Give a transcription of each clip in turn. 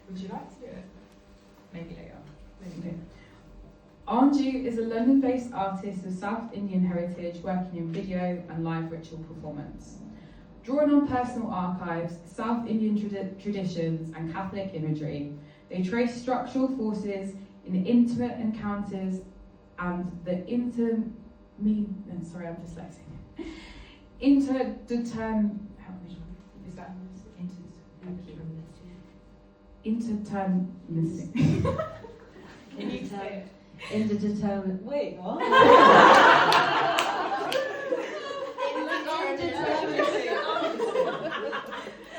Would you like to do it? Maybe later. Maybe later. Anju is a London-based artist of South Indian heritage working in video and live ritual performance. Drawing on personal archives, South Indian traditions and Catholic imagery, they trace structural forces in intimate encounters and the interdeterminacy. Can you say it? Indeterminate. Wait, what?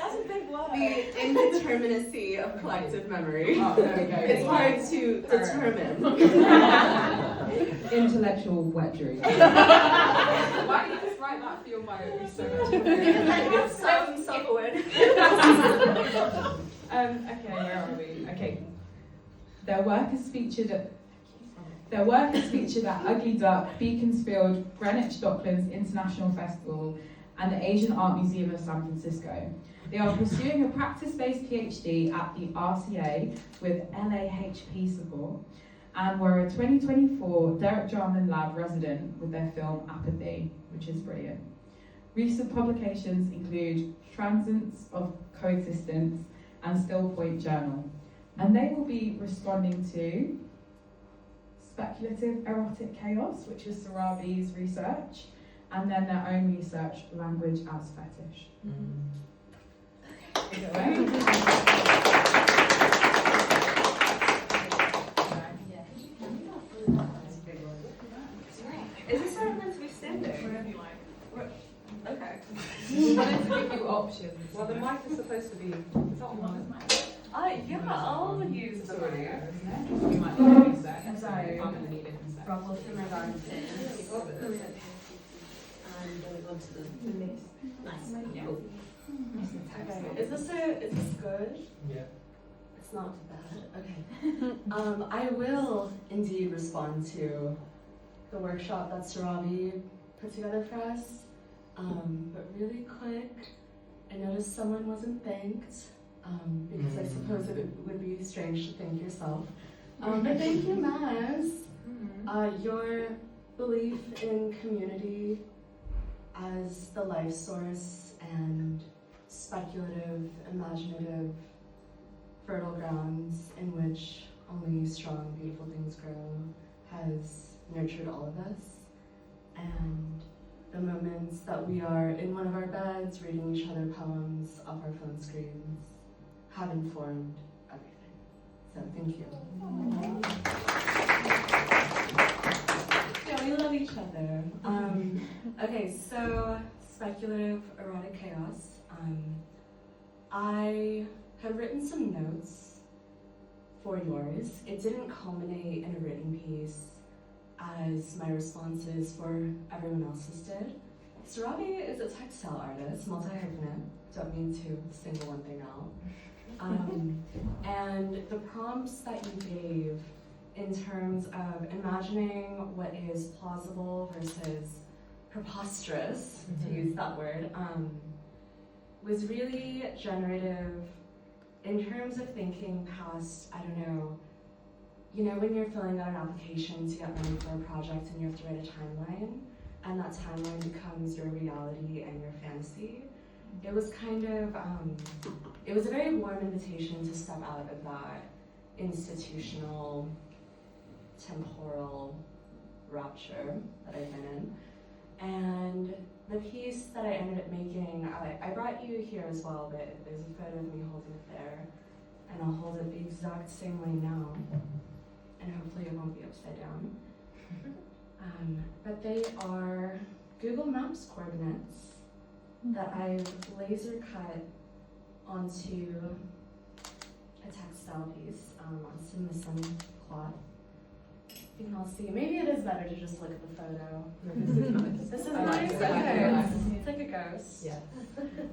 That's a big word. The indeterminacy of collective memory. Oh, there we go. It's hard to determine. Intellectual wetchery. Why don't you just write that for your bio? It'd be so much I have some self-awareness. Okay, where are we? Okay. Their work is featured at Ugly Duck, Beaconsfield, Greenwich Docklands International Festival, and the Asian Art Museum of San Francisco. They are pursuing a practice-based PhD at the RCA with LAHP support, and were a 2024 Derek Jarman Lab resident with their film Apathy, which is brilliant. Recent publications include Transience of Coexistence and Still Point Journal, and they will be responding to Speculative Erotic Chaos, which is Sarabi's research, and then their own research, Language as Fetish. Is it right? Is this where I'm meant to be standing? Wherever you like. Okay. We wanted to give you options. Well, the mic is supposed to be. It's not on. Yeah, I'll use the mic. We might need a new set. I'm sorry. I'm going to need a new set. Ruffles in my garden. And then we go to the list. Nice. Yeah. Cool. Okay. Is this good? Yeah. It's not too bad. Okay. I will indeed respond to the workshop that Sarabi put together for us. But really quick, I noticed someone wasn't thanked. Because I suppose it would be strange to thank yourself. But thank you, Maz. Your belief in community as the life source and speculative, imaginative, fertile grounds in which only strong, beautiful things grow has nurtured all of us. And the moments that we are in one of our beds reading each other poems off our phone screens have informed everything. So thank you. Yeah, we love each other. Okay, so speculative erotic chaos. I had written some notes for yours. It didn't culminate in a written piece as my responses for everyone else's did. Sarabi is a textile artist, multi-hyphenate. Don't mean to single one thing out. And the prompts that you gave in terms of imagining what is plausible versus preposterous, to use that word, was really generative in terms of thinking past, I don't know, you know, when you're filling out an application to get money for a project and you have to write a timeline, and that timeline becomes your reality and your fantasy. It was kind of, it was a very warm invitation to step out of that institutional, temporal rapture that I've been in. And the piece that I ended up making, I brought you here as well, but there's a photo of me holding it there, and I'll hold it the exact same way now, and hopefully it won't be upside down. But they are Google Maps coordinates that I've laser cut onto a textile piece, on some missing cloth. You can all see. Maybe it is better to just look at the photo. This is nice. Okay. It's like a ghost. Yeah.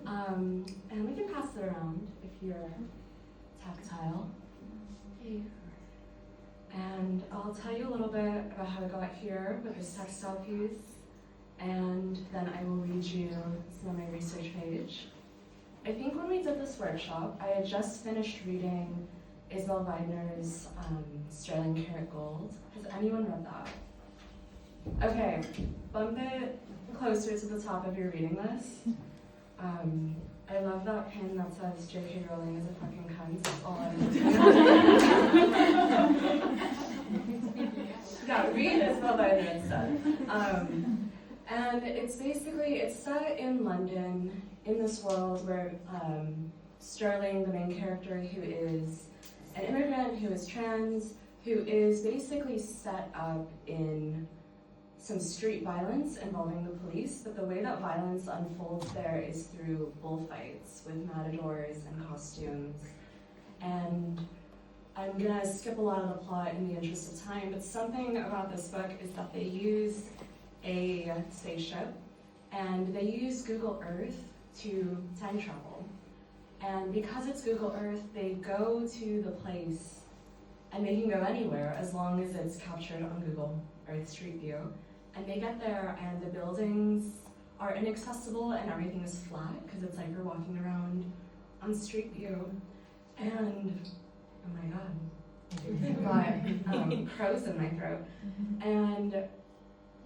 And we can pass it around if you're tactile. Hey. And I'll tell you a little bit about how I got here with this textile piece, and then I will read you some of my research page. I think when we did this workshop, I had just finished reading Isabel Weidner's Sterling Karat Gold. Has anyone read that? Okay, bump it closer to the top of your reading list. I love that pin that says J.K. Rowling is a fucking cunt. That's all Yeah, read Isabel Weidner instead. And it's basically, it's set in London, in this world where Sterling, the main character, who is an immigrant, who is trans, who is basically set up in some street violence involving the police, but the way that violence unfolds there is through bullfights with matadors and costumes. And I'm gonna skip a lot of the plot in the interest of time, but something about this book is that they use a spaceship and they use Google Earth to time travel. And because it's Google Earth, they go to the place and they can go anywhere as long as it's captured on Google Earth Street View. And they get there and the buildings are inaccessible and everything is flat because it's like you're walking around on Street View. And, oh my God, got crows in my throat. And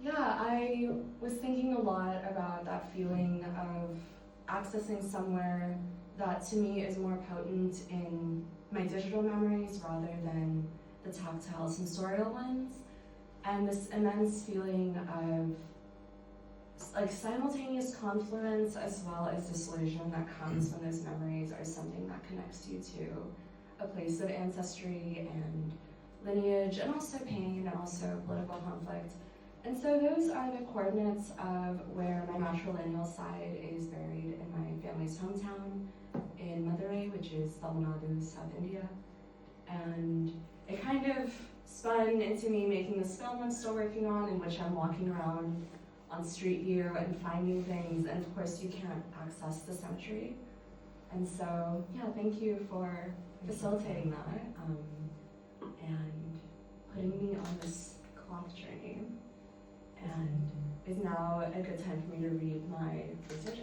yeah, I was thinking a lot about that feeling of accessing somewhere that to me is more potent in my digital memories rather than the tactile sensorial ones. And this immense feeling of like simultaneous confluence as well as disillusion that comes when those memories are something that connects you to a place of ancestry and lineage and also pain and also political conflict. And so those are the coordinates of where my matrilineal side is buried in my family's hometown in Madurai, which is Tamil Nadu, South India. And it kind of spun into me making this film I'm still working on, in which I'm walking around on Street View and finding things, and of course you can't access the cemetery. And so, yeah, thank you for facilitating that and putting me on this cloth journey. And is now a good time for me to read my research.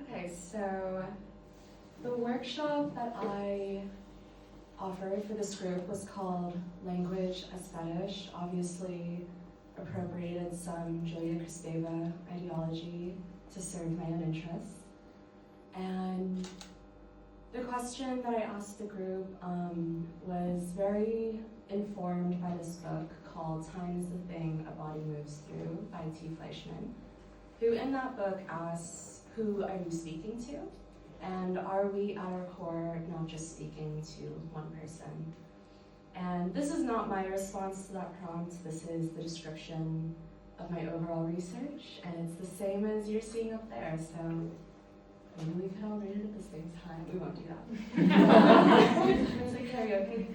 Okay, so the workshop that I offered for this group was called Language as Fetish. Obviously appropriated some Julia Kristeva ideology to serve my own interests. And the question that I asked the group was very informed by this book called Time is the Thing a Body Moves Through by T. Fleischman, who in that book asks, who are you speaking to? And are we at our core not just speaking to one person? And this is not my response to that prompt, this is the description of my overall research, and it's the same as you're seeing up there, so maybe we could all read it at the same time. We won't do that. It's like karaoke.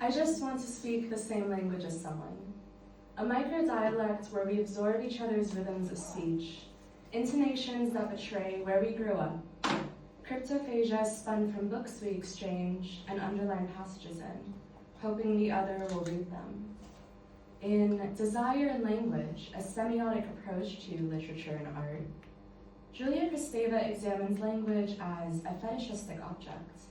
I just want to speak the same language as someone. A micro-dialect where we absorb each other's rhythms of speech, intonations that betray where we grew up, cryptophagia spun from books we exchange and underline passages in, hoping the other will read them. In Desire and Language, a semiotic approach to literature and art, Julia Kristeva examines language as a fetishistic object.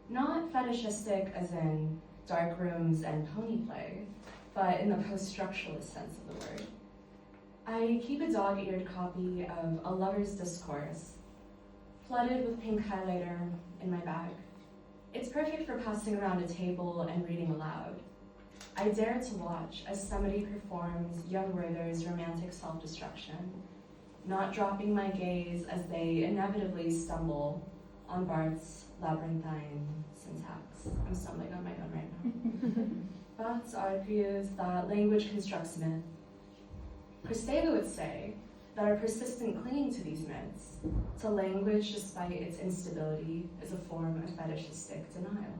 Not fetishistic as in dark rooms and pony play, but in the post-structuralist sense of the word. I keep a dog-eared copy of A Lover's Discourse, flooded with pink highlighter, in my bag. It's perfect for passing around a table and reading aloud. I dare to watch as somebody performs young Werther's romantic self-destruction, not dropping my gaze as they inevitably stumble on Barth's labyrinthine syntax. I'm stumbling on my own right now. Barth argues that language constructs myth. Kristeva would say that our persistent clinging to these myths, to language despite its instability, is a form of fetishistic denial.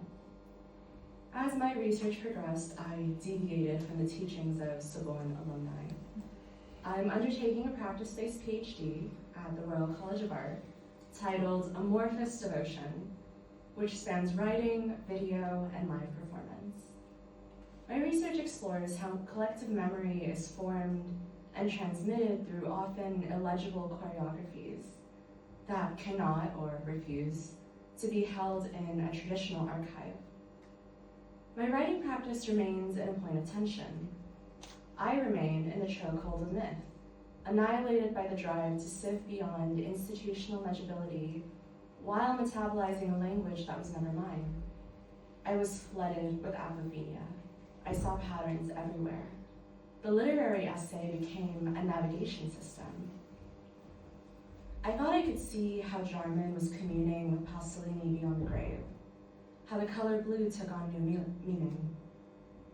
As my research progressed, I deviated from the teachings of Sorbonne alumni. I'm undertaking a practice-based PhD at the Royal College of Art titled Amorphous Devotion, which spans writing, video, and live performance. My research explores how collective memory is formed and transmitted through often illegible choreographies that cannot or refuse to be held in a traditional archive. My writing practice remains in a point of tension. I remain in the chokehold of myth, annihilated by the drive to sift beyond institutional legibility while metabolizing a language that was never mine. I was flooded with apophenia. I saw patterns everywhere. The literary essay became a navigation system. I thought I could see how Jarman was communing with Pasolini beyond the grave, how the color blue took on new meaning.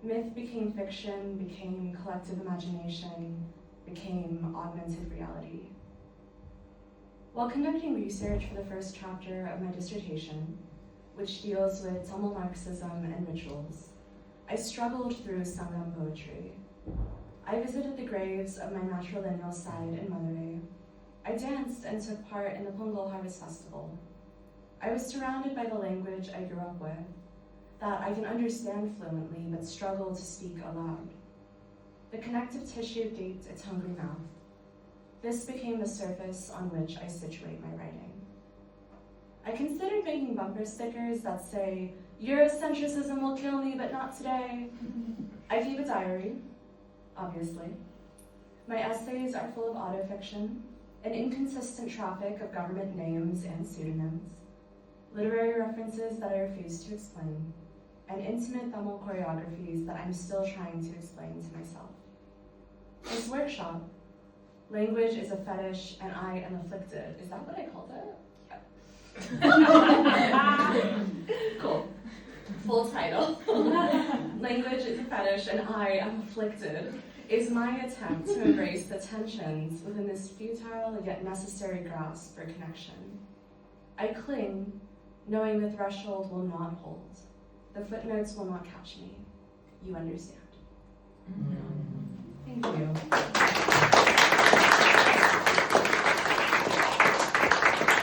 Myth became fiction, became collective imagination, became augmented reality. While conducting research for the first chapter of my dissertation, which deals with Tamil Marxism and rituals, I struggled through Sangam poetry. I visited the graves of my matrilineal side in Madurai. I danced and took part in the Pongal Harvest Festival. I was surrounded by the language I grew up with, that I can understand fluently but struggle to speak aloud. The connective tissue gaped its hungry mouth. This became the surface on which I situate my writing. I considered making bumper stickers that say, "Eurocentrism will kill me, but not today." I keep a diary, obviously. My essays are full of autofiction, an inconsistent traffic of government names and pseudonyms, literary references that I refuse to explain, and intimate Tamil choreographies that I'm still trying to explain to myself. This workshop, Language is a Fetish and I Am Afflicted. Is that what I called it? Cool. Full title. Language is a Fetish and I Am Afflicted is my attempt to embrace the tensions within this futile yet necessary grasp for connection. I cling, knowing the threshold will not hold. The footnotes will not catch me. You understand. Thank you.